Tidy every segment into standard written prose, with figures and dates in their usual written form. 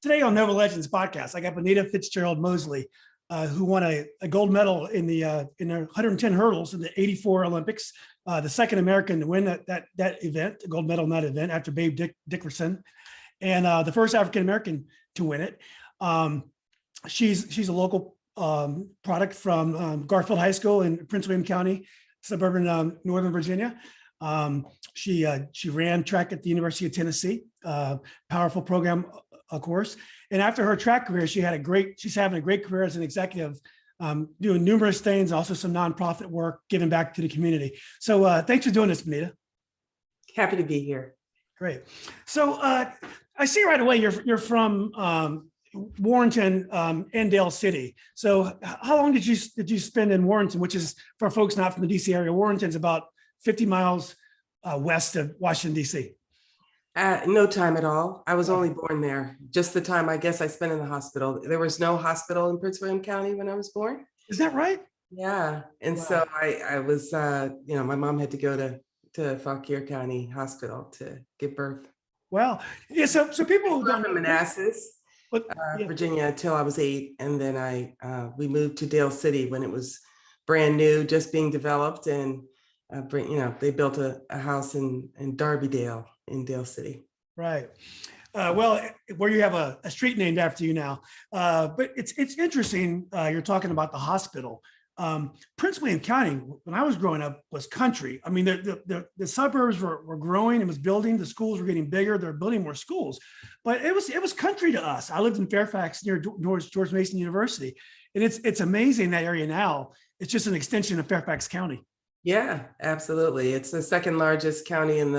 Today on Nova Legends podcast, I got Benita Fitzgerald-Mosley, who won a gold medal in the 110 hurdles in the '84 Olympics, the second American to win that event, the gold medal in that event after Babe Dickerson, and the first African American to win it. She's a local product from Garfield High School in Prince William County, suburban Northern Virginia. She ran track at the University of Tennessee, powerful program, of course. And after her track career, she's having a great career as an executive, doing numerous things, also some nonprofit work, giving back to the community. So thanks for doing this, Benita. Happy to be here. Great. So I see right away you're from Warrenton and Dale City. So how long did you spend in Warrenton, which is, for folks not from the DC area, Warrenton's about 50 miles west of Washington, DC? No time at all. I was only born there. Just the time I guess I spent in the hospital. There was no hospital in Prince William County when I was born. Is that right? Yeah. And Wow. so I was, my mom had to go to Fauquier County Hospital to give birth. Wow. Yeah. So people who I grew don't up in Manassas, Virginia, until I was 8, and then we moved to Dale City when it was brand new, just being developed, and they built a house in Darbydale in Dale City. Right. Well, where you have a street named after you now. But it's interesting. You're talking about the hospital. Prince William County, when I was growing up, was country. I mean, the suburbs were growing. It was building. The schools were getting bigger. They're building more schools. But it was country to us. I lived in Fairfax near George Mason University. And it's amazing that area now. It's just an extension of Fairfax County. Yeah, absolutely. It's the second largest county in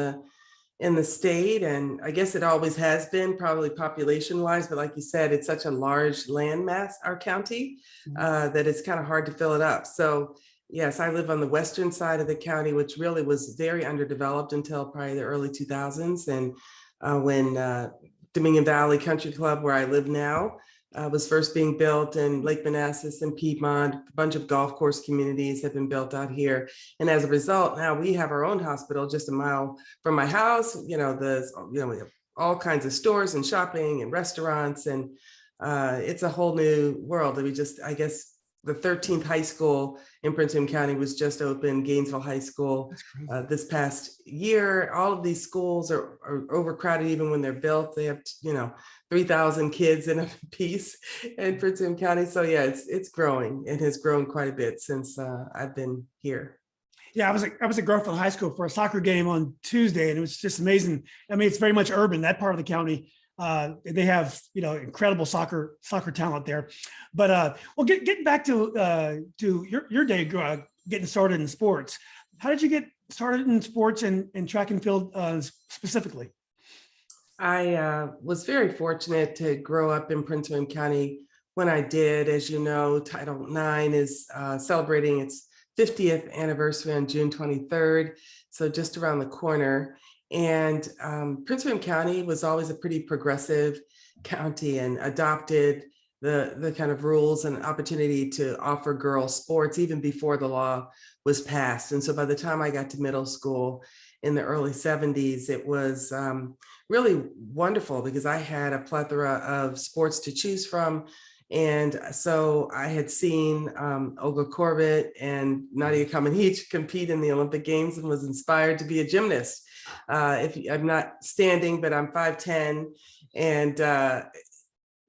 the state, and I guess it always has been, probably population wise, but like you said, it's such a large landmass, our county, that it's kind of hard to fill it up. So yes, I live on the western side of the county, which really was very underdeveloped until probably the early 2000s. And when Dominion Valley Country Club, where I live now, was first being built, in Lake Manassas and Piedmont, a bunch of golf course communities have been built out here. And as a result, now we have our own hospital just a mile from my house. We have all kinds of stores and shopping and restaurants, and it's a whole new world. I guess the 13th high school in Prince William County was just opened, Gainesville High School, this past year. All of these schools are overcrowded even when they're built. They have 3,000 kids in a piece in Prince William County. So yeah, it's growing. It has grown quite a bit since I've been here. Yeah, I was at Garfield High School for a soccer game on Tuesday, and it was just amazing. I mean, it's very much urban, that part of the county. They have incredible soccer talent there. But well, getting back to your day, getting started in sports. How did you get started in sports and track and field specifically? I was very fortunate to grow up in Prince William County when I did. As you know, Title IX is celebrating its 50th anniversary on June 23rd, so just around the corner. And Prince William County was always a pretty progressive county and adopted the kind of rules and opportunity to offer girls sports even before the law was passed. And so by the time I got to middle school in the early 70s, it was really wonderful because I had a plethora of sports to choose from. And so I had seen Olga Korbut and Nadia Comaneci compete in the Olympic Games and was inspired to be a gymnast. If I'm not standing, but I'm 5'10", and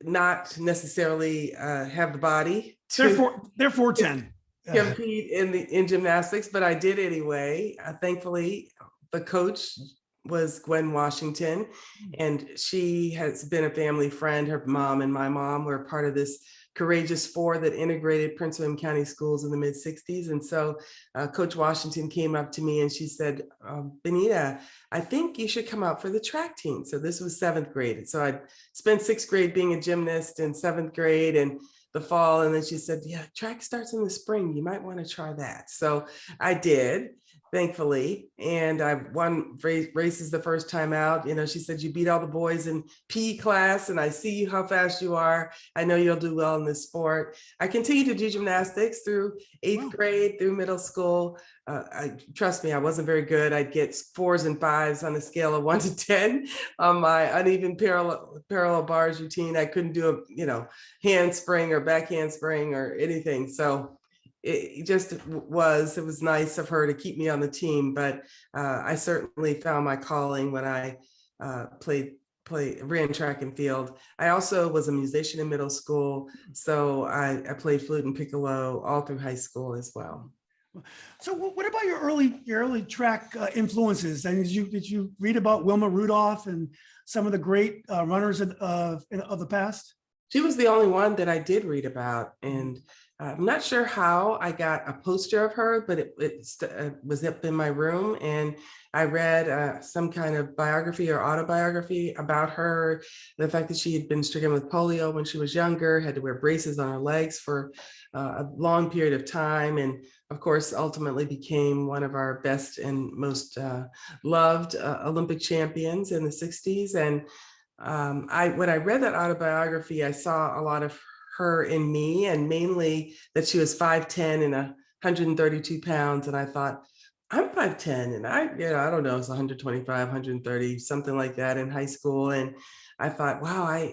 not necessarily have the body to they're 4'10". compete in gymnastics, but I did anyway. Thankfully, the coach was Gwen Washington, and she has been a family friend. Her mom and my mom were part of this Courageous Four that integrated Prince William County schools in the mid-60s. And so Coach Washington came up to me and she said, Benita, I think you should come out for the track team. So this was 7th grade. So I spent 6th grade being a gymnast, and 7th grade and the fall. And then she said, yeah, track starts in the spring. You might want to try that. So I did. thankfully. And I won races the first time out. You know, she said, you beat all the boys in PE class, and I see how fast you are. I know you'll do well in this sport. I continued to do gymnastics through eighth grade, through middle school. Trust me, I wasn't very good. I'd get 4s and 5s on a scale of 1 to 10 on my uneven parallel bars routine. I couldn't do a, you know, handspring or back handspring or anything. So it was nice of her to keep me on the team, but I certainly found my calling when I ran track and field. I also was a musician in middle school, so I played flute and piccolo all through high school as well. So what about your early track influences? And did you read about Wilma Rudolph and some of the great runners of the past? She was the only one that I did read about, and I'm not sure how I got a poster of her, but it was up in my room, and I read some kind of biography or autobiography about her, the fact that she had been stricken with polio when she was younger, had to wear braces on her legs for a long period of time, and of course, ultimately became one of our best and most loved Olympic champions in the 60s. And when I read that autobiography, I saw a lot of her in me, and mainly that she was 5'10" and 132 pounds. And I thought, I'm 5'10" and I don't know, it's 125, 130, something like that in high school. And I thought, wow,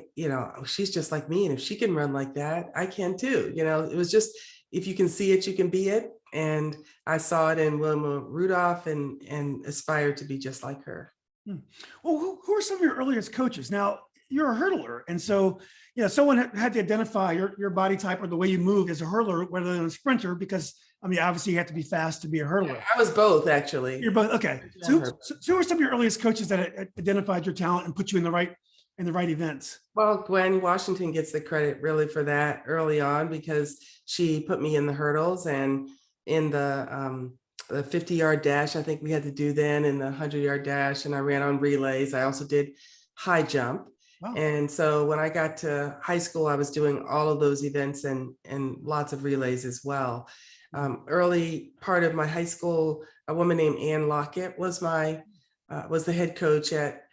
she's just like me. And if she can run like that, I can too. You know, it was just, if you can see it, you can be it. And I saw it in Wilma Rudolph and aspired to be just like her. Well, who are some of your earliest coaches? Now, you're a hurdler, and so someone had to identify your body type or the way you move as a hurdler rather than a sprinter, because I mean, obviously you have to be fast to be a hurdler. Yeah, I was both, actually. You're both, okay. So who are some of your earliest coaches that identified your talent and put you in the right events? Well, Gwen Washington gets the credit really for that early on, because she put me in the hurdles and in the 50-yard dash, I think we had to do then, in the 100-yard dash, and I ran on relays. I also did high jump. Wow. And so when I got to high school, I was doing all of those events and lots of relays as well. Early part of my high school, a woman named Ann Lockett was the head coach at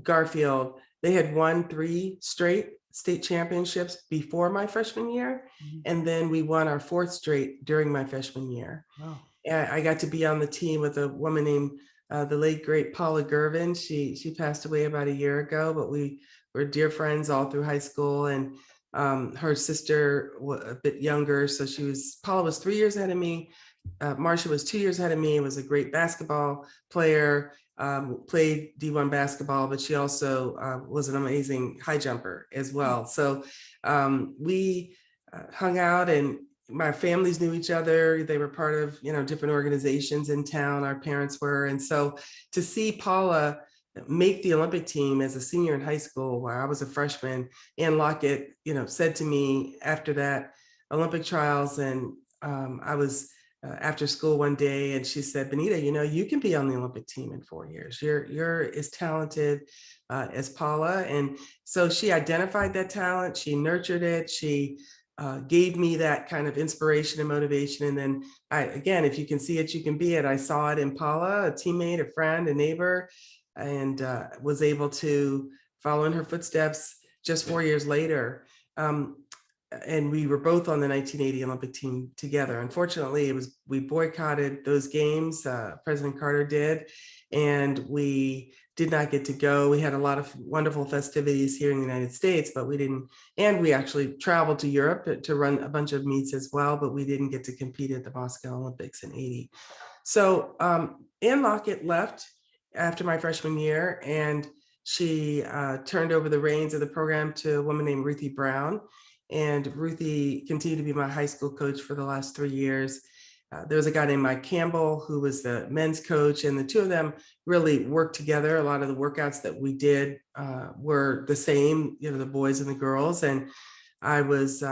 Garfield. They had won 3 straight state championships before my freshman year. And then we won our 4th straight during my freshman year. Wow. I got to be on the team with a woman named the late great Paula Gervin. She passed away about a year ago, but we were dear friends all through high school. And her sister was a bit younger, so Paula was 3 years ahead of me. Marcia was 2 years ahead of me. Was a great basketball player, played D1 basketball, but she also was an amazing high jumper as well. So we hung out, and my families knew each other. They were part of, different organizations in town. Our parents were. And so to see Paula make the Olympic team as a senior in high school, while I was a freshman, Ann Lockett, said to me after that Olympic trials, and I was after school one day, and she said, Benita, you can be on the Olympic team in 4 years. You're as talented as Paula. And so she identified that talent. She nurtured it. She gave me that kind of inspiration and motivation. And then again, if you can see it, you can be it. I saw it in Paula, a teammate, a friend, a neighbor, and was able to follow in her footsteps just 4 years later. And we were both on the 1980 Olympic team together. Unfortunately, we boycotted those games. President Carter did, and we did not get to go. We had a lot of wonderful festivities here in the United States, but we didn't. And we actually traveled to Europe to run a bunch of meets as well, but we didn't get to compete at the Moscow Olympics in '80. So Ann Lockett left after my freshman year, and she turned over the reins of the program to a woman named Ruthie Brown. And Ruthie continued to be my high school coach for the last 3 years. There was a guy named Mike Campbell who was the men's coach, and the two of them really worked together. A lot of the workouts that we did were the same, the boys and the girls. And I was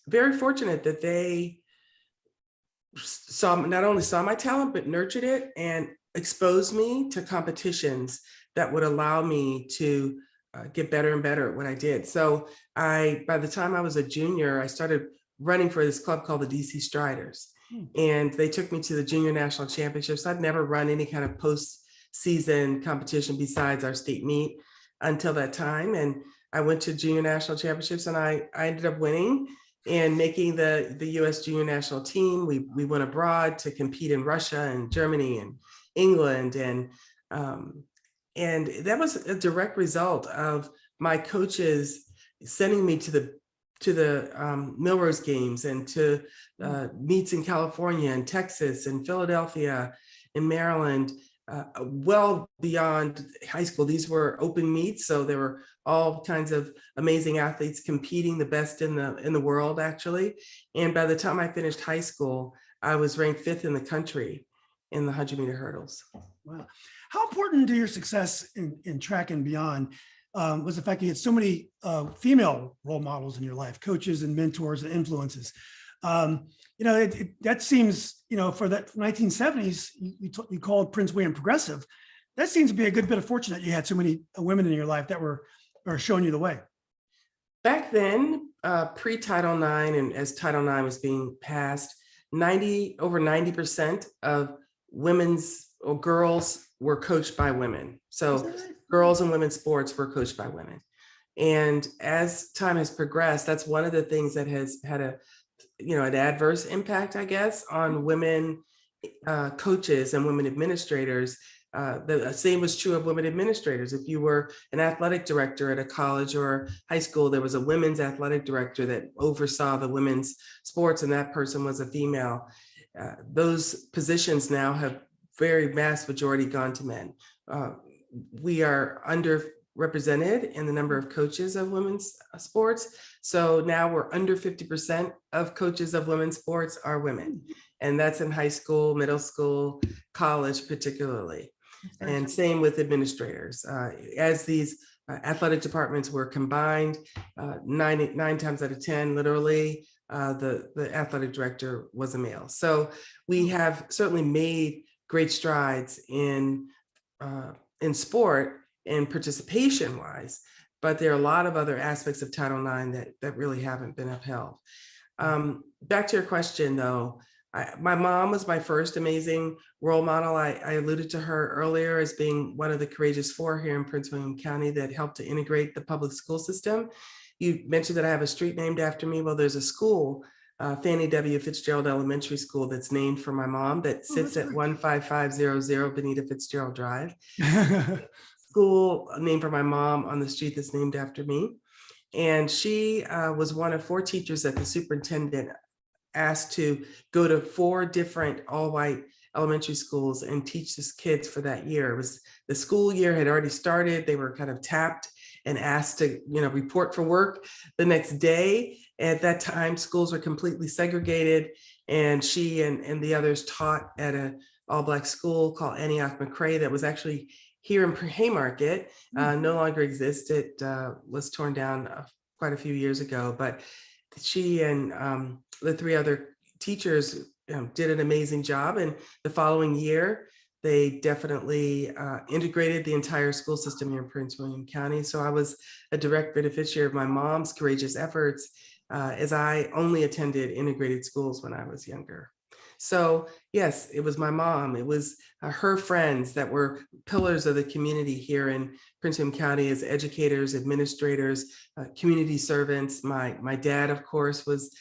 very fortunate that they not only saw my talent, but nurtured it and exposed me to competitions that would allow me to get better and better at what I did. So by the time I was a junior, I started running for this club called the DC Striders. And they took me to the junior national championships. I'd never run any kind of post-season competition besides our state meet until that time. And I went to junior national championships, and I ended up winning and making the U.S. junior national team. We went abroad to compete in Russia and Germany and England. And that was a direct result of my coaches sending me to the Milrose games and to meets in California and Texas and Philadelphia and Maryland, well beyond high school. These were open meets, so there were all kinds of amazing athletes competing, the best in the world, actually. And by the time I finished high school, I was ranked 5th in the country in the 100-meter hurdles. Wow. How important to your success in track and beyond was the fact you had so many female role models in your life, coaches and mentors and influences? That seems, for that 1970s, you called Prince William progressive. That seems to be a good bit of fortune that you had so many women in your life that were showing you the way. Back then, pre-Title IX, and as Title IX was being passed, over 90% of women's or girls were coached by women. So girls and women's sports were coached by women. And as time has progressed, that's one of the things that has had an adverse impact, I guess, on women coaches and women administrators. The same was true of women administrators. If you were an athletic director at a college or high school, there was a women's athletic director that oversaw the women's sports, and that person was a female. Those positions now have very vast majority gone to men. We are underrepresented in the number of coaches of women's sports. So now we're under 50% of coaches of women's sports are women. And that's in high school, middle school, college, particularly. And same with administrators. As these athletic departments were combined, 9 times out of 10, literally, the athletic director was a male. So we have certainly made great strides in sport and participation wise, but there are a lot of other aspects of Title IX that really haven't been upheld. Back to your question though, my mom was my first amazing role model. I alluded to her earlier as being one of the courageous 4 here in Prince William County that helped to integrate the public school system. You mentioned that I have a street named after me. Well, there's a school, Fannie W. Fitzgerald Elementary School, that's named for my mom, that sits at 15500 Benita Fitzgerald Drive. School named for my mom on the street that's named after me. And she was one of 4 teachers that the superintendent asked to go to 4 different all-white elementary schools and teach the kids for that year. It was the school year had already started. They were kind of tapped and asked to, report for work the next day. At that time, schools were completely segregated, and she and the others taught at an all-Black school called Antioch McCrae that was actually here in Haymarket, no longer exists. It was torn down quite a few years ago, but she and the 3 other teachers did an amazing job. And the following year, they definitely integrated the entire school system here in Prince William County. So I was a direct beneficiary of my mom's courageous efforts, as I only attended integrated schools when I was younger. So yes, it was my mom. It was her friends that were pillars of the community here in Prince William County as educators, administrators, community servants. My dad, of course, was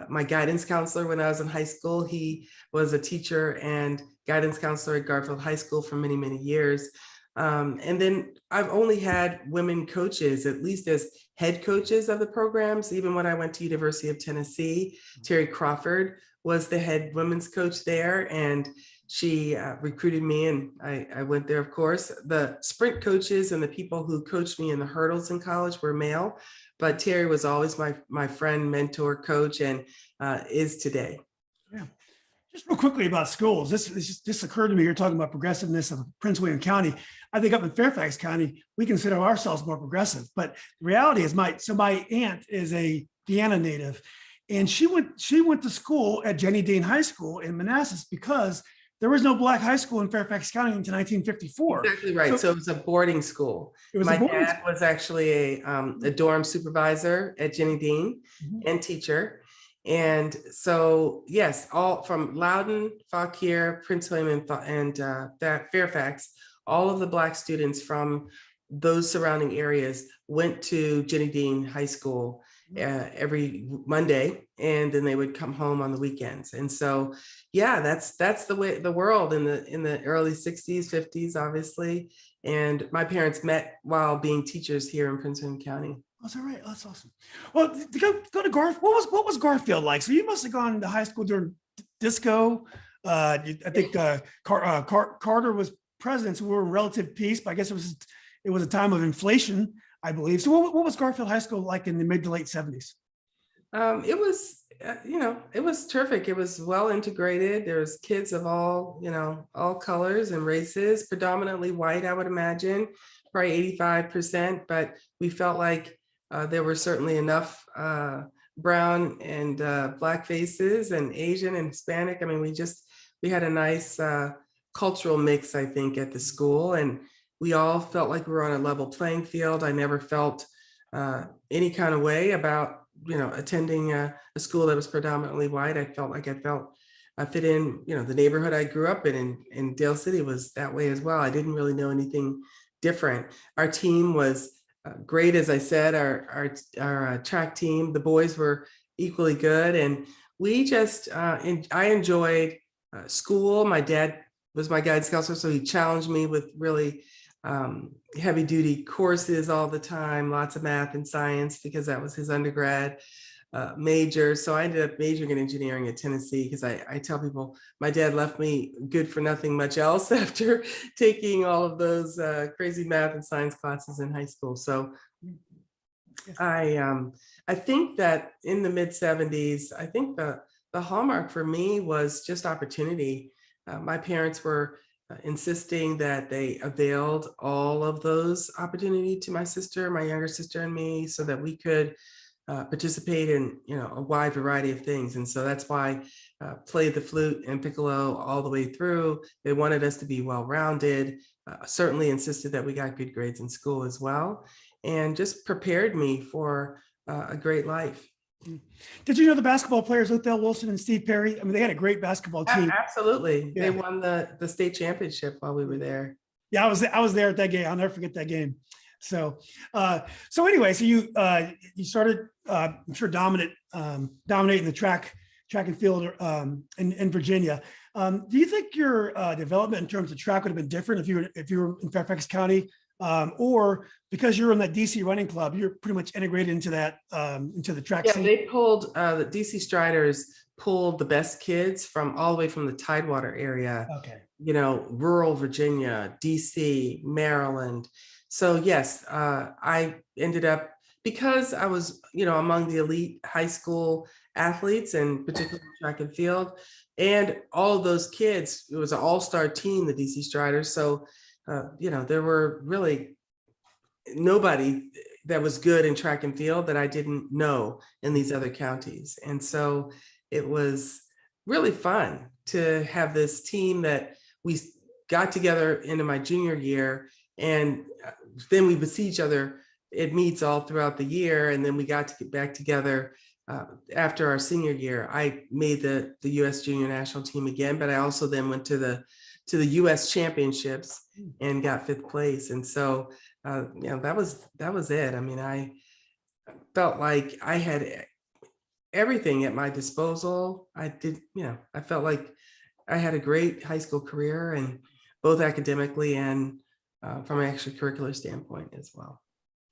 my guidance counselor when I was in high school. He was a teacher and guidance counselor at Garfield High School for many, many years. And then I've only had women coaches, at least as head coaches of the programs. Even when I went to University of Tennessee, Terry Crawford was the head women's coach there, and she recruited me, and I went there, of course. The sprint coaches and the people who coached me in the hurdles in college were male, but Terry was always my friend, mentor, coach, and is today. Yeah. Just real quickly about schools. This occurred to me. You're talking about progressiveness of Prince William County. I think up in Fairfax County, we consider ourselves more progressive, but the reality is my aunt is a Vienna native, and she went to school at Jenny Dean High School in Manassas because there was no Black high school in Fairfax County until 1954. Exactly right. So it was a boarding school. My dad was actually a dorm supervisor at Jenny Dean and teacher. And so, yes, all from Loudoun, Fauquier, Prince William, and that Fairfax, all of the Black students from those surrounding areas went to Jenny Dean High School every Monday, and then they would come home on the weekends. And so, yeah, that's the way the world in the early 60s, 50s, obviously. And my parents met while being teachers here in Prince William County. That's all right. That's awesome. Well, to go to Garfield. What was Garfield like? So you must have gone to high school during disco. I think Carter was president, so we were in relative peace. But I guess it was a time of inflation, I believe. So what was Garfield High School like in the mid to late 70s? It was, it was terrific. It was well integrated. There was kids of all, all colors and races, predominantly white, I would imagine, probably 85%. But we felt like there were certainly enough brown and Black faces and Asian and Hispanic. I mean, we had a nice cultural mix, I think, at the school, and we all felt like we were on a level playing field. I never felt any kind of way about, attending a school that was predominantly white. I felt like I fit in, the neighborhood I grew up in Dale City was that way as well. I didn't really know anything different. Our team was great, as I said, our track team, the boys were equally good. And we just, I enjoyed school. My dad was my guidance counselor, so he challenged me with really heavy duty courses all the time, lots of math and science, because that was his undergrad major. So I ended up majoring in engineering at Tennessee, because I tell people my dad left me good for nothing much else after taking all of those crazy math and science classes in high school. So I think that in the mid 70s, I think the hallmark for me was just opportunity. My parents were insisting that they availed all of those opportunity to my sister, my younger sister, and me, so that we could participate in a wide variety of things. And so that's why played the flute and piccolo all the way through. They wanted us to be well-rounded, certainly insisted that we got good grades in school as well, and just prepared me for a great life. Did you know the basketball players, Othell Wilson and Steve Perry? I mean, they had a great basketball team. Absolutely. Yeah. They won the state championship while we were there. Yeah, I was there at that game. I'll never forget that game. So anyway, so you started, I'm sure, dominating the track and field in Virginia. Do you think your development in terms of track would have been different if you were in Fairfax County, or because you're in that DC running club, you're pretty much integrated into that into the track scene? They pulled the DC Striders pulled the best kids from all the way from the Tidewater area. Okay. Rural Virginia, DC, Maryland. So yes, I ended up, because I was, among the elite high school athletes, and particularly track and field, and all of those kids, it was an all-star team, the DC Striders. So, there were really nobody that was good in track and field that I didn't know in these other counties. And so it was really fun to have this team that we got together into my junior year, and then we would see each other at meets all throughout the year. And then we got to get back together after our senior year. I made the U.S. junior national team again, but I also then went to the U.S. championships and got 5th place. And so, that was it. I mean, I felt like I had everything at my disposal. I felt like I had a great high school career, and both academically and from an extracurricular standpoint as well.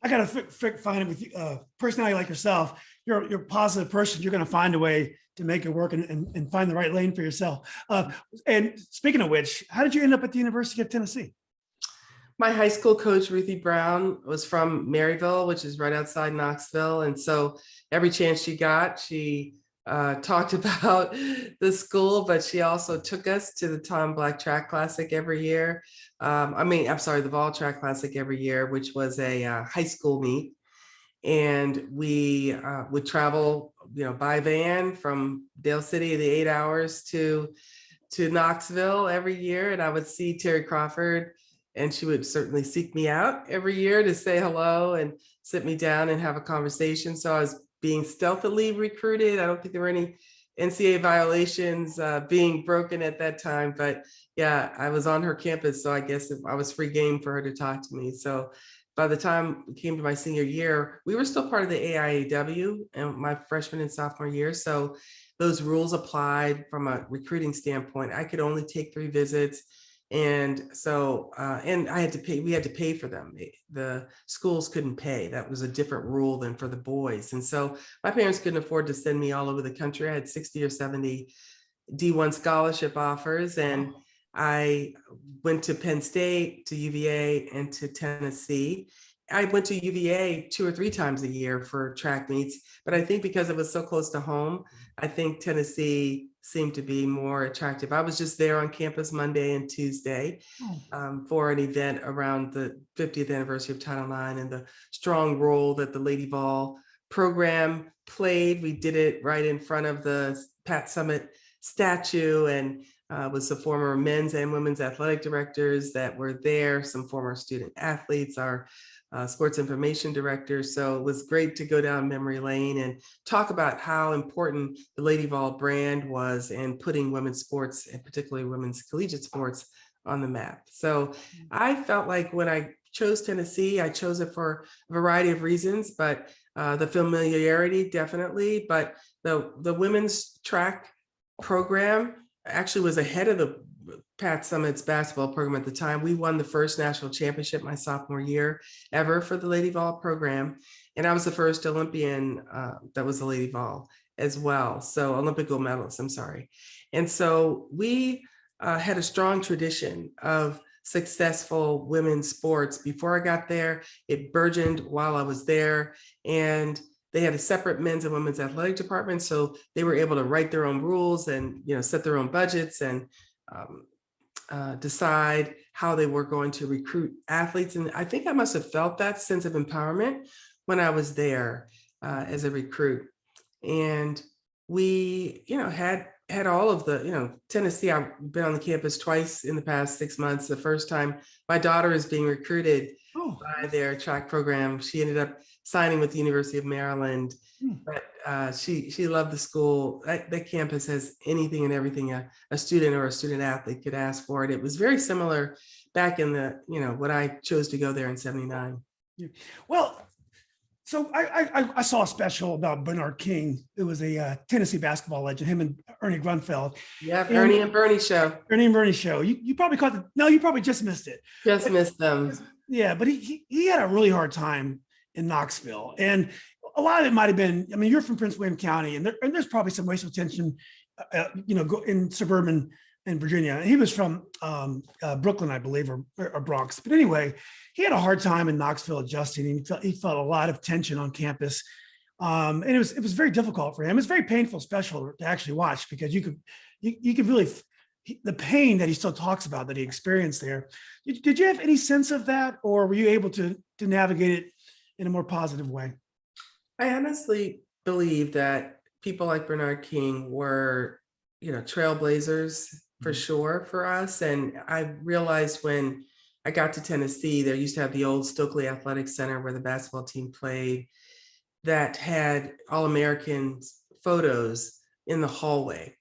I got to find it with you, personality like yourself. You're a positive person. You're going to find a way to make it work and find the right lane for yourself. And speaking of which, how did you end up at the University of Tennessee? My high school coach, Ruthie Brown, was from Maryville, which is right outside Knoxville. And so every chance she got, she talked about the school, but she also took us to the Tom Black Track Classic every year. The Vol Track Classic every year, which was a high school meet. And we would travel, by van from Dale City, the 8 hours to Knoxville every year. And I would see Terry Crawford, and she would certainly seek me out every year to say hello and sit me down and have a conversation. So I was being stealthily recruited. I don't think there were any NCAA violations being broken at that time, but yeah, I was on her campus, so I guess if I was free game for her to talk to me. So by the time it came to my senior year, we were still part of the AIAW and my freshman and sophomore year. So those rules applied from a recruiting standpoint. I could only take 3 visits. And so, and I had to pay, we had to pay for them. The schools couldn't pay. That was a different rule than for the boys. And so my parents couldn't afford to send me all over the country. I had 60 or 70 D1 scholarship offers. And I went to Penn State, to UVA, and to Tennessee. I went to UVA 2 or 3 times a year for track meets, but I think because it was so close to home, I think Tennessee seemed to be more attractive. I was just there on campus Monday and Tuesday for an event around the 50th anniversary of Title IX and the strong role that the Lady Vol program played. We did it right in front of the Pat Summitt statue, and was the former men's and women's athletic directors that were there, some former student athletes, our sports information director. So it was great to go down memory lane and talk about how important the Lady Vol brand was in putting women's sports, and particularly women's collegiate sports, on the map. So I felt like when I chose Tennessee, I chose it for a variety of reasons, but the familiarity definitely, but the women's track program actually was ahead of the Pat Summitt's basketball program at the time. We won the first national championship my sophomore year ever for the Lady Vol program. And I was the first Olympian that was a Lady Vol as well. So Olympic gold medalist, I'm sorry. And so we had a strong tradition of successful women's sports. Before I got there, it burgeoned while I was there. And they had a separate men's and women's athletic department. So they were able to write their own rules and, set their own budgets and decide how they were going to recruit athletes. And I think I must have felt that sense of empowerment when I was there as a recruit. And we, had all of the, Tennessee, I've been on the campus twice in the past 6 months. The first time my daughter is being recruited by their track program. She ended up signing with the University of Maryland, but she loved the school. That campus has anything and everything a student or a student athlete could ask for. And it was very similar back in the, when I chose to go there in '79. Yeah. Well, so I saw a special about Bernard King. It was a Tennessee basketball legend, him and Ernie Grunfeld. Yeah, Ernie and Bernie show. Ernie and Bernie show. You probably caught no, you probably just missed it. Just missed them. Yeah, but he had a really hard time in Knoxville. And a lot of it might have been, you're from Prince William County, and there's probably some racial tension, in suburban in Virginia. And he was from Brooklyn, I believe, or Bronx. But anyway, he had a hard time in Knoxville adjusting. He felt a lot of tension on campus. And it was very difficult for him. It's very painful special to actually watch, because you could really, the pain that he still talks about that he experienced there. Did you have any sense of that, or were you able to navigate it in a more positive way? I honestly believe that people like Bernard King were, trailblazers for sure for us. And I realized when I got to Tennessee, there used to have the old Stokely Athletic Center where the basketball team played, that had All-American photos in the hallway.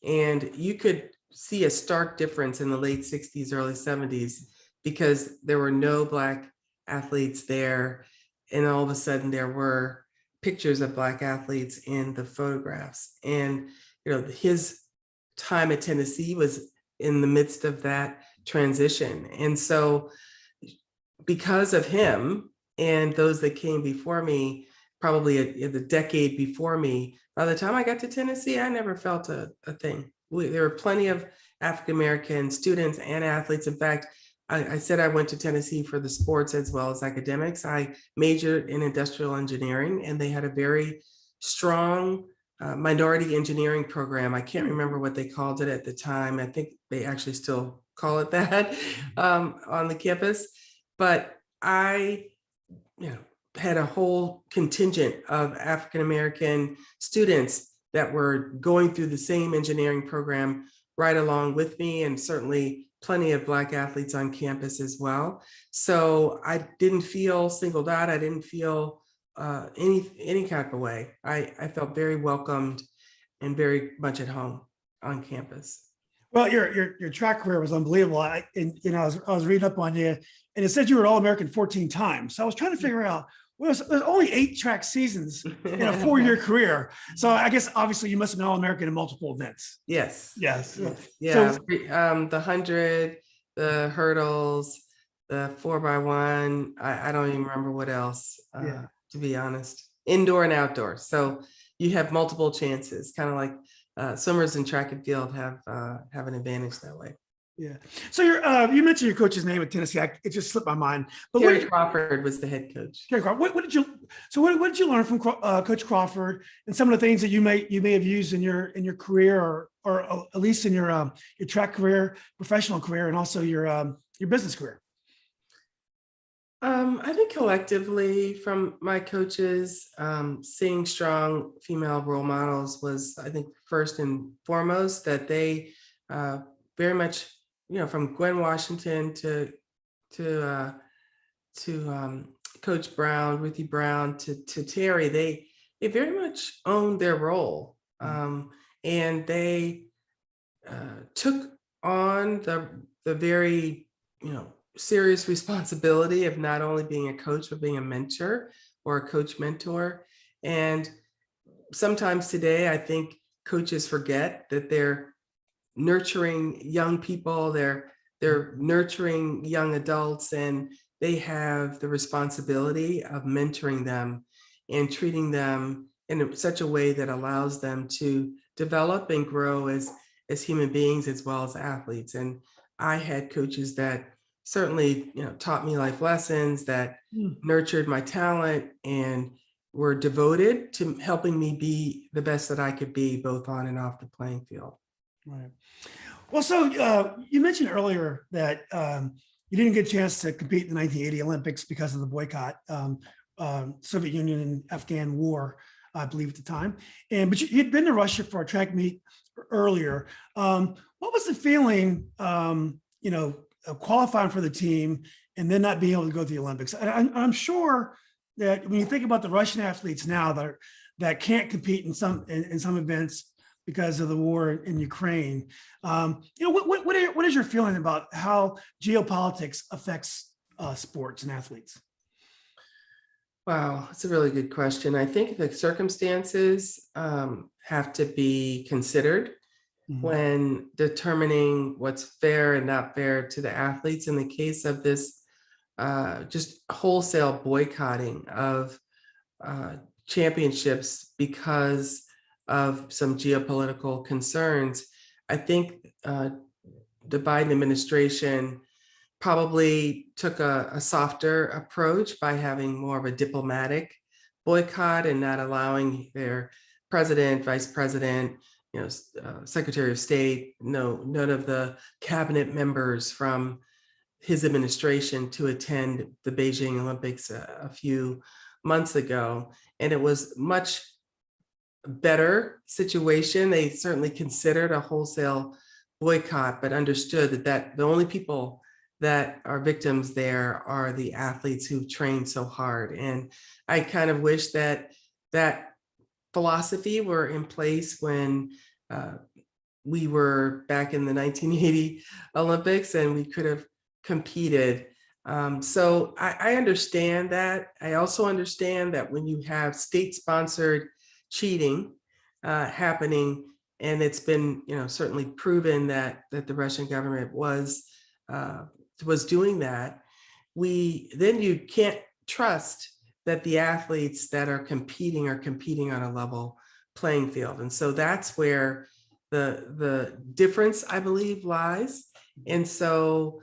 And you could see a stark difference in the late 60s, early 70s, because there were no Black athletes there. And all of a sudden there were pictures of Black athletes in the photographs. And, his time at Tennessee was in the midst of that transition. And so because of him and those that came before me, probably the decade before me, by the time I got to Tennessee, I never felt a thing. There were plenty of African-American students and athletes. In fact, I said I went to Tennessee for the sports as well as academics. I majored in industrial engineering, and they had a very strong minority engineering program. I can't remember what they called it at the time. I think they actually still call it that on the campus. But I, had a whole contingent of African-American students that were going through the same engineering program right along with me, and certainly plenty of Black athletes on campus as well. So I didn't feel singled out. I didn't feel any kind of way. I felt very welcomed and very much at home on campus. Well, your track career was unbelievable. I was reading up on you, and it said you were All-American 14 times. So I was trying to figure out, well, there's only 8 track seasons in a 4-year career. So I guess obviously you must have been All-American in multiple events. Yes. Yes. Yeah. So The 100, the hurdles, the 4x1. I don't even remember what else, yeah. to be honest. Indoor and outdoor. So you have multiple chances, kind of like swimmers in track and field have an advantage that way. Yeah. So you mentioned your coach's name at Tennessee. It just slipped my mind. But Terry Crawford was the head coach. Terry Crawford. What did you learn from Coach Crawford, and some of the things that you may have used in your career, or at least in your track career, professional career, and also your business career? I think collectively from my coaches, seeing strong female role models was, I think, first and foremost, that they very much, from Gwen Washington to Coach Brown, Ruthie Brown, to Terry, they very much owned their role, and they took on the very, serious responsibility of not only being a coach, but being a mentor or a coach mentor. And sometimes today, I think coaches forget that they're nurturing young people, they're nurturing young adults, and they have the responsibility of mentoring them and treating them in such a way that allows them to develop and grow as human beings as well as athletes. And I had coaches that certainly, taught me life lessons, that nurtured my talent and were devoted to helping me be the best that I could be, both on and off the playing field. Right. Well, so you mentioned earlier that you didn't get a chance to compete in the 1980 Olympics because of the boycott, Soviet Union and Afghan war, I believe at the time. But you'd been to Russia for a track meet earlier. What was the feeling, qualifying for the team and then not being able to go to the Olympics? I'm sure that when you think about the Russian athletes now that can't compete in some events because of the war in Ukraine, what is your feeling about how geopolitics affects sports and athletes? Wow, that's a really good question. I think the circumstances have to be considered when determining what's fair and not fair to the athletes. In the case of this just wholesale boycotting of championships because of some geopolitical concerns, I think the Biden administration probably took a softer approach by having more of a diplomatic boycott and not allowing their president, vice president, Secretary of State, none of the cabinet members from his administration to attend the Beijing Olympics a few months ago. And it was much better situation. They certainly considered a wholesale boycott, but understood that the only people that are victims there are the athletes who trained so hard. And I kind of wish that philosophy were in place when we were back in the 1980 Olympics and we could have competed. So I understand that. I also understand that when you have state-sponsored cheating happening, and it's been certainly proven that the Russian government was doing that, then you can't trust that the athletes that are competing on a level playing field. And so that's where the difference, I believe, lies. And so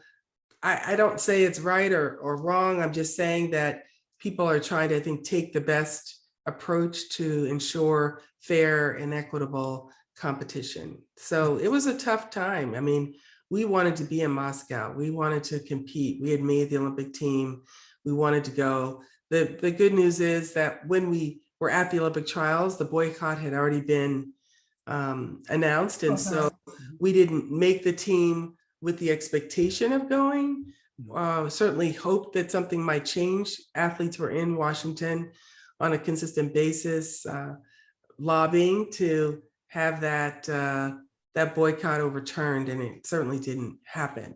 I don't say it's right or wrong. I'm just saying that people are trying to, I think, take the best approach to ensure fair and equitable competition. So it was a tough time. I mean, we wanted to be in Moscow. We wanted to compete. We had made the Olympic team. We wanted to go. The good news is that when we were at the Olympic trials, the boycott had already been announced. And so we didn't make the team with the expectation of going. Certainly hoped that something might change. Athletes were in Washington on a consistent basis, lobbying to have that boycott overturned, and it certainly didn't happen.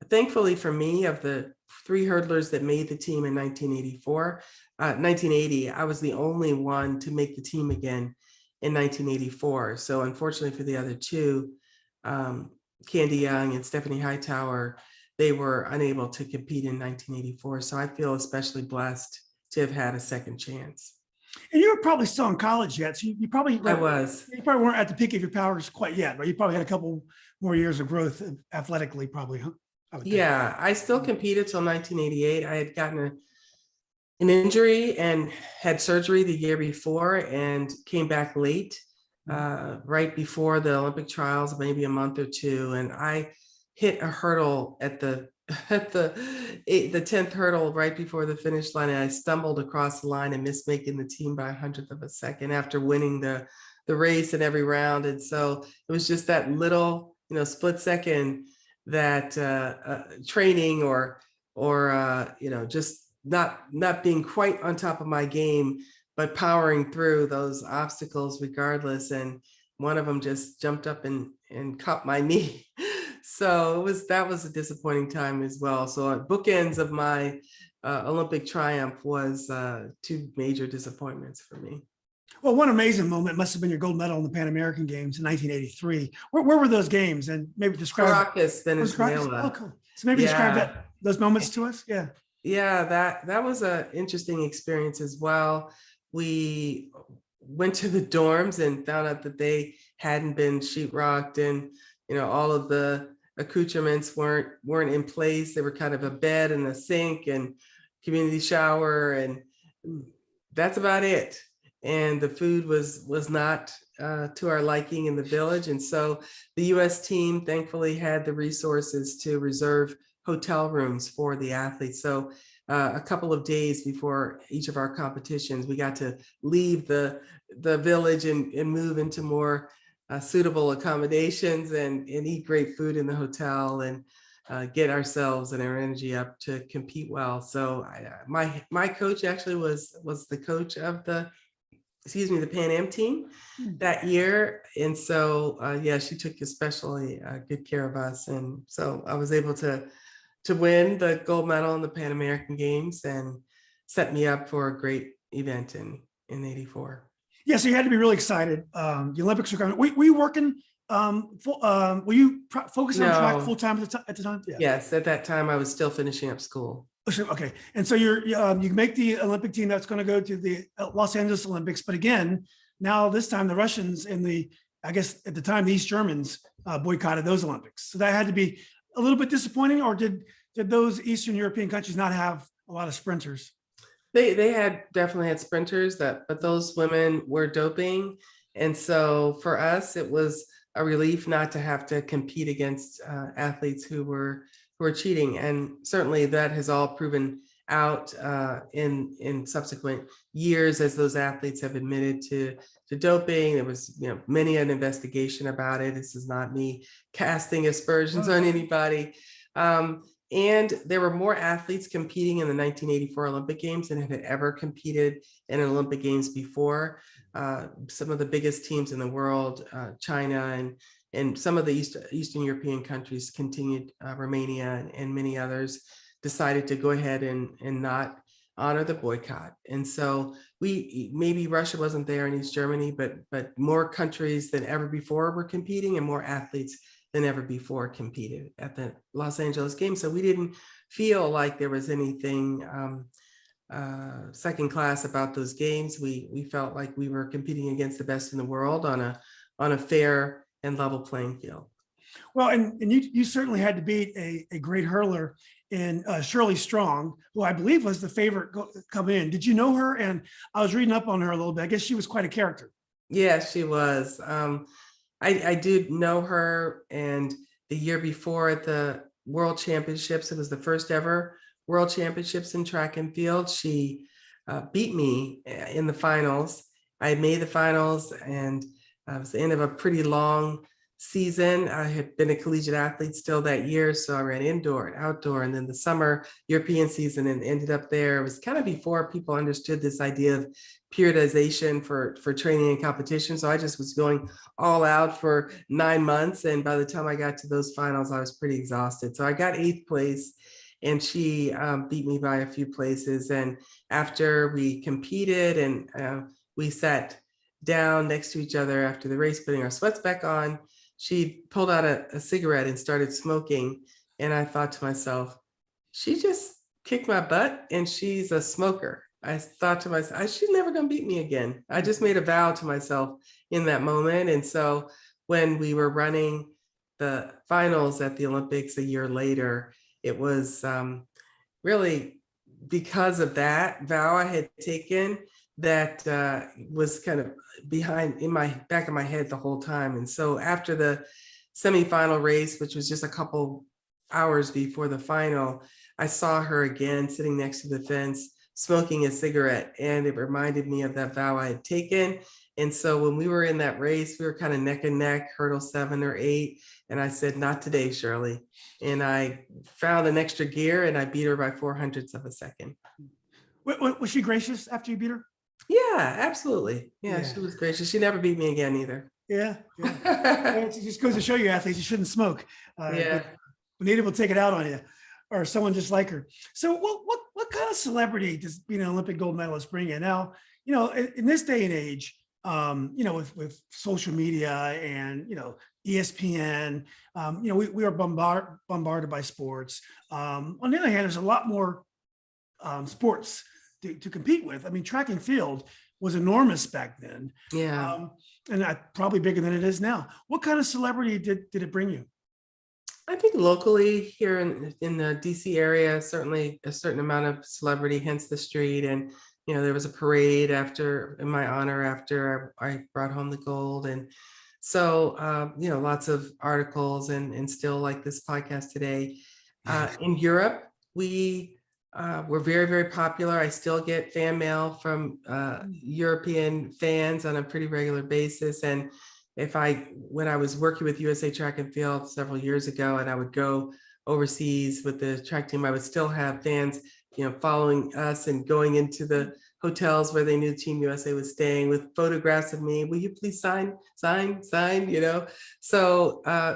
Thankfully for me, of the 3 hurdlers that made the team in 1980, I was the only one to make the team again in 1984. So unfortunately for the other 2, Candy Young and Stephanie Hightower, they were unable to compete in 1984. So I feel especially blessed to have had a second chance. And you were probably still in college yet, so you probably I was. You probably weren't at the peak of your powers quite yet, right? You probably had a couple more years of growth athletically, probably, huh? Yeah, I still competed till 1988. I had gotten an injury and had surgery the year before and came back late, right before the Olympic trials, maybe a month or 2. And I hit a hurdle at the 10th hurdle right before the finish line, and I stumbled across the line and missed making the team by 100th of a second after winning the race in every round. And so it was just that little, split second that training or just not being quite on top of my game, but powering through those obstacles regardless. And one of them just jumped up and caught my knee. So that was a disappointing time as well. So bookends of my Olympic triumph was 2 major disappointments for me. Well, one amazing moment must have been your gold medal in the Pan American Games in 1983. Where were those games? And maybe describe Caracas, Venezuela. Oh, cool. So maybe describe those moments to us. Yeah. Yeah, that was an interesting experience as well. We went to the dorms and found out that they hadn't been sheetrocked, and all of the accoutrements weren't in place. They were kind of a bed and a sink and community shower, and that's about it. And the food was not to our liking in the village. And so the US team thankfully had the resources to reserve hotel rooms for the athletes. So a couple of days before each of our competitions, we got to leave the village and move into more suitable accommodations and eat great food in the hotel and get ourselves and our energy up to compete well. So my coach actually was the coach of the Pan Am team that year. And so, she took especially good care of us. And so I was able to win the gold medal in the Pan American Games and set me up for a great event in 84. Yeah, so you had to be really excited. The Olympics are coming. Were you working? Were you focusing on track full time at the time? Yeah. Yes, at that time I was still finishing up school. Okay, and so you make the Olympic team that's going to go to the Los Angeles Olympics, but again, now this time the Russians and I guess at the time the East Germans boycotted those Olympics. So that had to be a little bit disappointing, or did those Eastern European countries not have a lot of sprinters? They had definitely had sprinters but those women were doping. And so for us, it was a relief not to have to compete against athletes who were cheating. And certainly that has all proven out in subsequent years as those athletes have admitted to doping. There was many an investigation about it. This is not me casting aspersions on anybody. And there were more athletes competing in the 1984 Olympic Games than had ever competed in Olympic Games before. Some of the biggest teams in the world, China and some of the Eastern European countries continued, Romania and many others decided to go ahead and not honor the boycott. And so maybe Russia wasn't there in East Germany, but more countries than ever before were competing, and more athletes than ever before competed at the Los Angeles Games. So we didn't feel like there was anything second class about those games. We felt like we were competing against the best in the world on a fair and level playing field. Well, and you certainly had to beat a great hurler in Shirley Strong, who I believe was the favorite coming in. Did you know her? And I was reading up on her a little bit. I guess she was quite a character. Yes, she was. I did know her, and the year before at the World Championships, it was the first ever World Championships in track and field. She beat me in the finals. I had made the finals, and it was the end of a pretty long season. I had been a collegiate athlete still that year, so I ran indoor and outdoor, and then the summer European season and ended up there. It was kind of before people understood this idea of periodization for training and competition. So I just was going all out for 9 months. And by the time I got to those finals, I was pretty exhausted. So I got 8th place, and she beat me by a few places. And after we competed and we sat down next to each other after the race, putting our sweats back on, she pulled out a cigarette and started smoking. And I thought to myself, she just kicked my butt and she's a smoker. I thought to myself, she's never going to beat me again. I just made a vow to myself in that moment. And so when we were running the finals at the Olympics a year later, it was really because of that vow I had taken that was kind of behind in my back of my head the whole time. And so after the semifinal race, which was just a couple hours before the final, I saw her again sitting next to the fence, smoking a cigarette, and it reminded me of that vow I had taken. And so when we were in that race, we were kind of neck and neck, hurdle 7 or 8. And I said, not today, Shirley. And I found an extra gear and I beat her by 400ths of a second. Was she gracious after you beat her? Yeah, absolutely. Yeah, she was gracious. She never beat me again either. Yeah. It just goes to show you, athletes, you shouldn't smoke. Yeah. Benita will take it out on you, or someone just like her. So what kind of celebrity does being an Olympic gold medalist bring you? Now, in this day and age, with social media and, ESPN, we are bombarded by sports. On the other hand, there's a lot more sports to compete with. I mean, track and field was enormous back then. Yeah. And probably bigger than it is now. What kind of celebrity did it bring you? I think locally here in the DC area, certainly a certain amount of celebrity, hence the street. And, there was a parade in my honor after I brought home the gold. And so, lots of articles and still like this podcast today. In Europe, we were very, very popular. I still get fan mail from European fans on a pretty regular basis. And when I was working with USA Track and Field several years ago, and I would go overseas with the track team, I would still have fans, following us and going into the hotels where they knew Team USA was staying with photographs of me. Will you please sign? So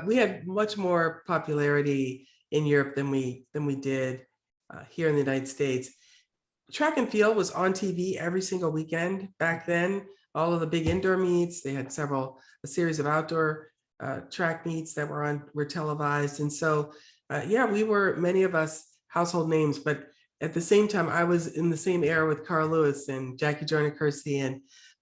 we had much more popularity in Europe than we did here in the United States. Track and field was on TV every single weekend back then. All of the big indoor meets, they had a series of outdoor track meets that were televised. And so, many of us household names, but at the same time, I was in the same era with Carl Lewis and Jackie Joyner Kersey and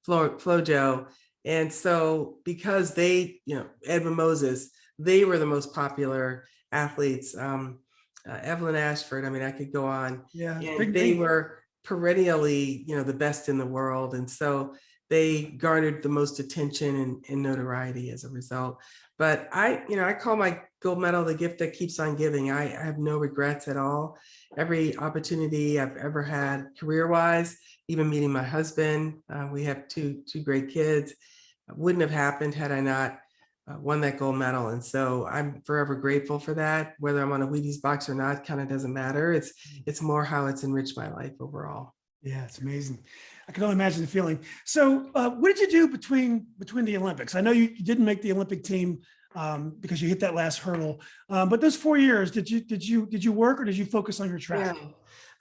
Flojo. And so because they, Edwin Moses, they were the most popular athletes. Evelyn Ashford, I mean, I could go on. Yeah. And they were perennially, the best in the world. And so they garnered the most attention and notoriety as a result. But I call my gold medal the gift that keeps on giving. I have no regrets at all. Every opportunity I've ever had career-wise, even meeting my husband, we have two great kids, wouldn't have happened had I not won that gold medal. And so I'm forever grateful for that. Whether I'm on a Wheaties box or not kind of doesn't matter. It's more how it's enriched my life overall. Yeah, it's amazing. I can only imagine the feeling. So what did you do between the Olympics? I know you didn't make the Olympic team because you hit that last hurdle. But those 4 years, did you work or did you focus on your track? Yeah,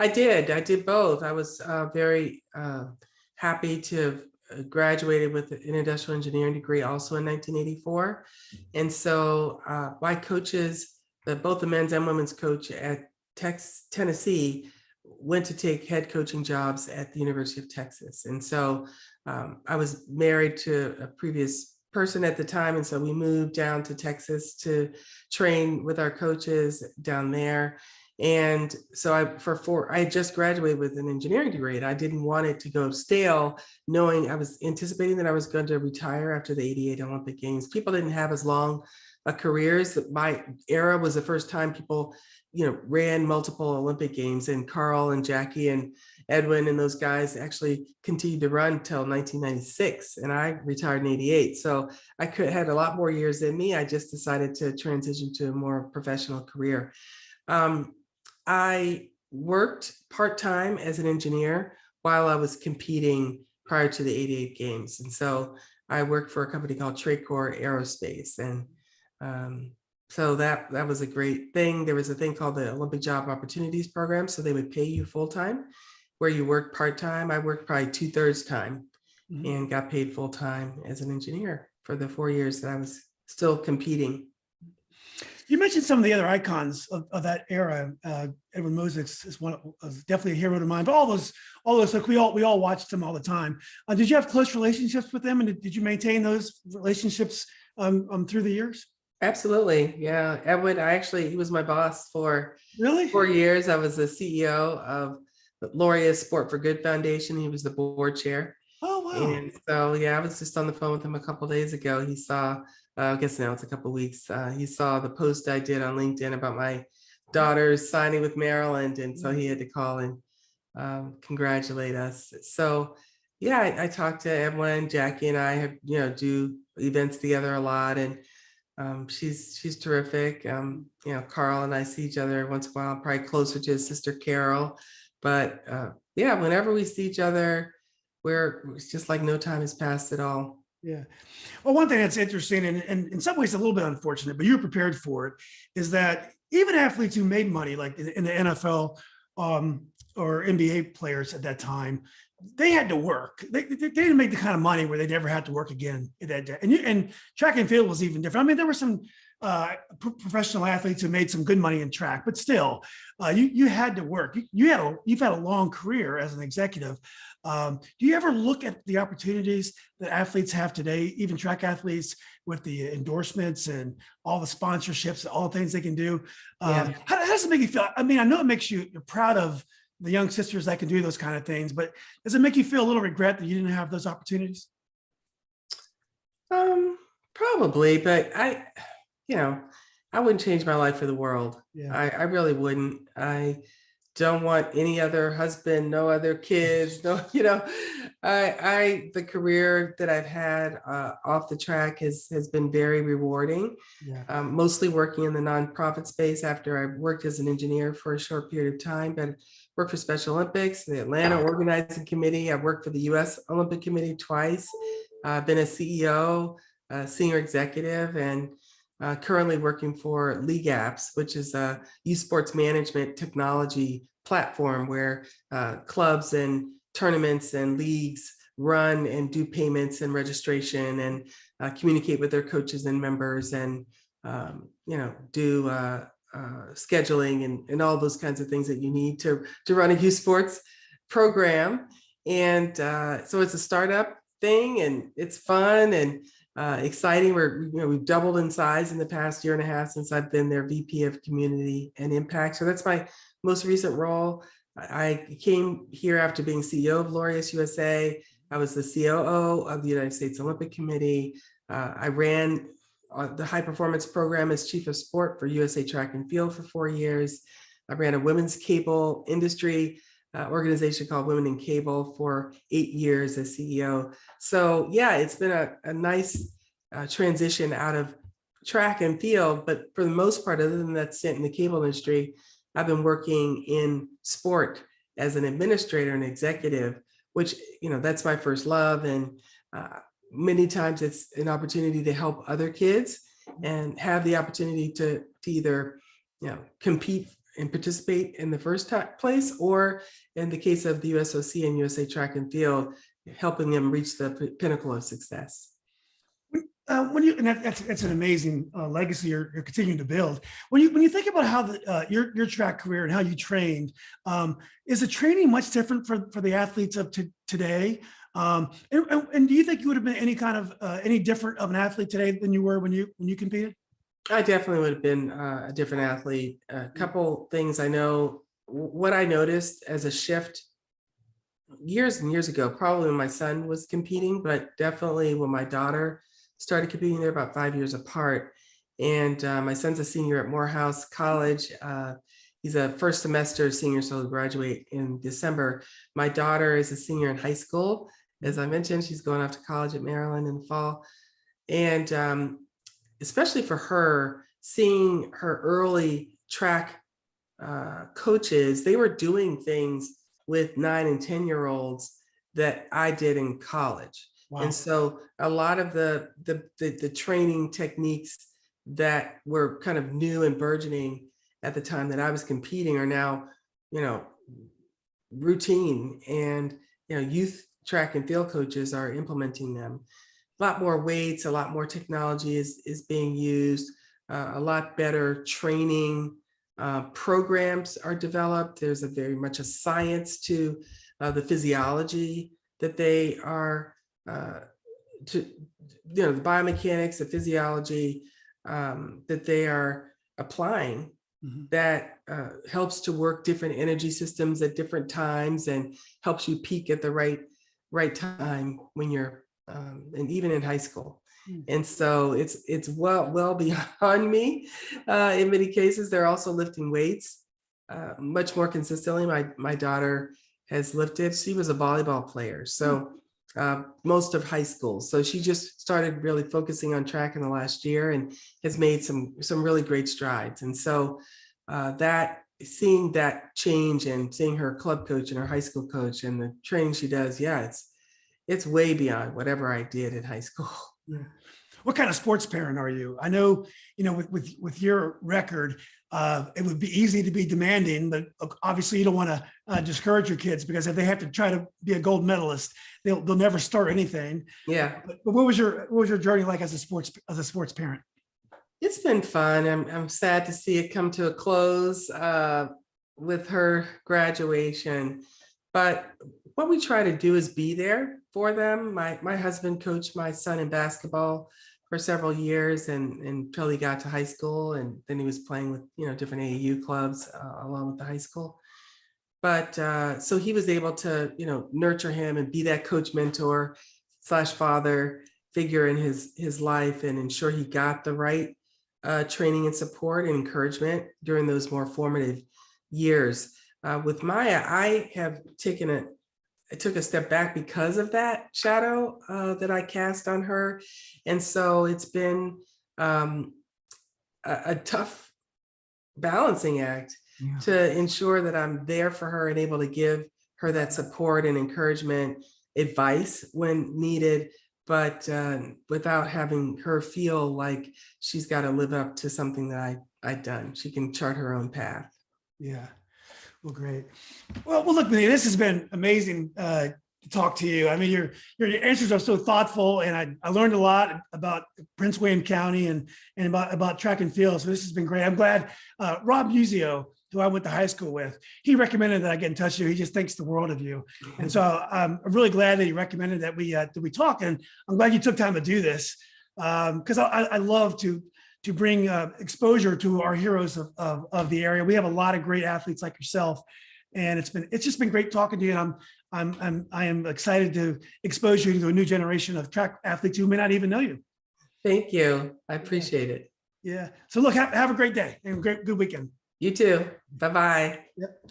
I did both. I was very happy to have graduated with an industrial engineering degree also in 1984. And so my coaches, both the men's and women's coach at Tennessee, went to take head coaching jobs at the University of Texas. And so I was married to a previous person at the time. And so we moved down to Texas to train with our coaches down there. And so I had just graduated with an engineering degree and I didn't want it to go stale, knowing I was anticipating that I was going to retire after the 88 Olympic Games. People didn't have as long careers. My era was the first time people, ran multiple Olympic Games, and Carl and Jackie and Edwin and those guys actually continued to run until 1996, and I retired in 88. So I had a lot more years in me. I just decided to transition to a more professional career. I worked part-time as an engineer while I was competing prior to the '88 games. And so I worked for a company called Tracor Aerospace. And so that was a great thing. There was a thing called the Olympic Job Opportunities Program. So they would pay you full time where you work part time. I worked probably 2/3 time and got paid full time as an engineer for the 4 years that I was still competing. You mentioned some of the other icons of that era. Edwin Moses is definitely a hero to mine. But all those, like we all watched them all the time. Did you have close relationships with them, and did you maintain those relationships through the years? Absolutely, yeah. Edwin, he was my boss for Really 4 years. I was the CEO of Lauria's Sport for Good Foundation. He was the board chair. Oh wow! And so, yeah, I was just on the phone with him a couple of days ago. He saw, I guess now it's a couple of weeks. He saw the post I did on LinkedIn about my daughter's signing with Maryland, and so he had to call and congratulate us. So, yeah, I talked to Evelyn, Jackie, and I have do events together a lot, and she's terrific. Carl and I see each other once in a while, probably closer to his sister Carol, but yeah, whenever we see each other, it's just like no time has passed at all. Yeah. Well, one thing that's interesting and in some ways a little bit unfortunate, but you were prepared for it, is that even athletes who made money, like in the NFL or NBA players at that time, they had to work. They didn't make the kind of money where they never had to work again in that day. And track and field was even different. I mean, there were some professional athletes who made some good money in track, but still, you had to work. You've had a long career as an executive. Do you ever look at the opportunities that athletes have today, even track athletes, with the endorsements and all the sponsorships, all the things they can do? How does it make you feel? I mean, I know it makes you're proud of the young sisters that can do those kind of things, but does it make you feel a little regret that you didn't have those opportunities? Probably, but I wouldn't change my life for the world. Yeah. I really wouldn't. I don't want any other husband, no other kids, no, the career that I've had off the track has been very rewarding. Yeah. Mostly working in the nonprofit space after I worked as an engineer for a short period of time, but worked for Special Olympics, the Atlanta Organizing Committee. I've worked for the US Olympic Committee twice. I've been a CEO, senior executive, and currently working for League Apps, which is a youth sports management technology platform where clubs and tournaments and leagues run and do payments and registration and communicate with their coaches and members and do scheduling and all those kinds of things that you need to run a youth sports program. And so it's a startup thing, and it's fun and exciting. We've doubled in size in the past year and a half since I've been their VP of Community and Impact. So that's my most recent role. I came here after being CEO of Laureus USA. I was the COO of the United States Olympic Committee. I ran the high performance program as chief of sport for USA Track and Field for 4 years. I ran a women's cable industry organization called Women in Cable for 8 years as CEO. So yeah, it's been a nice transition out of track and field, but for the most part, other than that stint in the cable industry, I've been working in sport as an administrator and executive, which, that's my first love. And many times it's an opportunity to help other kids and have the opportunity to either, compete and participate in the first place, or in the case of the USOC and USA Track and Field, helping them reach the pinnacle of success. That's an amazing legacy you're continuing to build. When you think about how your track career and how you trained, is the training much different for the athletes of today? And do you think you would have been any different of an athlete today than you were when you competed? I definitely would have been a different athlete. A couple things I know. What I noticed as a shift years and years ago, probably when my son was competing, but definitely when my daughter started competing, they're about 5 years apart. And my son's a senior at Morehouse College. He's a first semester senior, so he'll graduate in December. My daughter is a senior in high school. As I mentioned, she's going off to college at Maryland in the fall. And especially for her, seeing her early track coaches, they were doing things with 9 and 10-year-olds that I did in college. Wow. And so a lot of the training techniques that were kind of new and burgeoning at the time that I was competing are now, you know, routine, and, you know, youth track and field coaches are implementing them. A lot more weights, a lot more technology is being used, a lot better training programs are developed. There's a very much a science to the physiology that they are to, you know, the biomechanics, the physiology that they are applying that helps to work different energy systems at different times and helps you peak at the right time when you're and even in high school. And so it's well beyond me. In many cases, they're also lifting weights much more consistently. My daughter has lifted. She was a volleyball player, so most of high school. So she just started really focusing on track in the last year and has made some really great strides. And so that seeing that change and seeing her club coach and her high school coach and the training she does, yeah, it's way beyond whatever I did in high school. Yeah. What kind of sports parent are you? I know, you know, with your record, it would be easy to be demanding, but obviously you don't want to discourage your kids, because if they have to try to be a gold medalist, they'll never start anything. Yeah. But what was your journey like as a sports parent? It's been fun. I'm sad to see it come to a close with her graduation. But what we try to do is be there for them. My husband coached my son in basketball for several years and until he got to high school, and then he was playing with, you know, different AAU clubs along with the high school. But so he was able to, you know, nurture him and be that coach mentor / father figure in his life and ensure he got the right training and support and encouragement during those more formative years. With Maya, I took a step back because of that shadow that I cast on her. And so it's been a tough balancing act to ensure that I'm there for her and able to give her that support and encouragement, advice when needed, but without having her feel like she's got to live up to something that I've done. She can chart her own path. Yeah. Well, great. Well, look, Benita, this has been amazing to talk to you. I mean, your answers are so thoughtful, and I learned a lot about Prince William County and about track and field. So this has been great. I'm glad Rob Uzio, who I went to high school with, he recommended that I get in touch with you. He just thinks the world of you. And so I'm really glad that he recommended that we talk. And I'm glad you took time to do this, because I love to bring exposure to our heroes of the area. We have a lot of great athletes like yourself, and it's just been great talking to you. And I am excited to expose you to a new generation of track athletes who may not even know you. Thank you. I appreciate it. Yeah. So look, have a great day and good weekend. You too. Bye-bye. Yep.